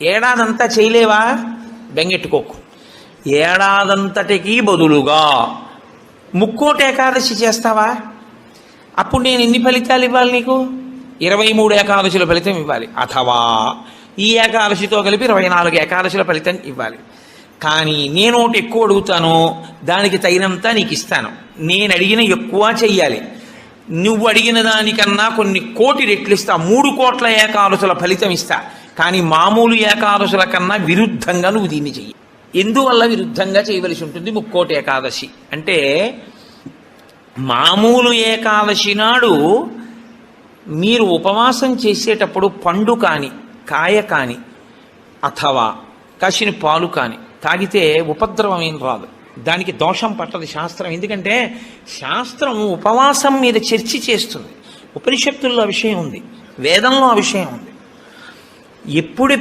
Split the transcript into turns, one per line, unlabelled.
ఏడాదంతా చేయలేవా? బెంగెట్టుకోకు. ఏడాదంతటికి బదులుగా ముక్కోటి ఏకాదశి చేస్తావా? అప్పుడు నేను ఎన్ని ఫలితాలు ఇవ్వాలి నీకు? 23 ఏకాదశుల ఫలితం ఇవ్వాలి. అథవా ఈ ఏకాదశితో కలిపి 24 ఏకాదశుల ఫలితం ఇవ్వాలి. కానీ నేను ఒకటి ఎక్కువ అడుగుతాను, దానికి తగినంత నీకు ఇస్తాను. నేను అడిగిన ఎక్కువ చెయ్యాలి. నువ్వు అడిగిన దానికన్నా కొన్ని కోటి రెట్లు ఇస్తా. 3 కోట్ల ఏకాదశుల ఫలితం ఇస్తా. కానీ మామూలు ఏకాదశుల కన్నా విరుద్ధంగా నువ్వు దీన్ని చెయ్యి. ఎందువల్ల విరుద్ధంగా చేయవలసి ఉంటుంది ముక్కోటి ఏకాదశి అంటే, మామూలు ఏకాదశి నాడు మీరు ఉపవాసం చేసేటప్పుడు పండు కాని, కాయ కాని, అథవా కాసిన పాలు కాని తాగితే ఉపద్రవం ఏం రాదు. దానికి దోషం పట్టదు శాస్త్రం. ఎందుకంటే శాస్త్రం ఉపవాసం మీద చర్చ చేస్తుంది. ఉపనిషత్తుల్లో ఆ విషయం ఉంది, వేదంలో ఆ విషయం ఉంది. ఎప్పుడు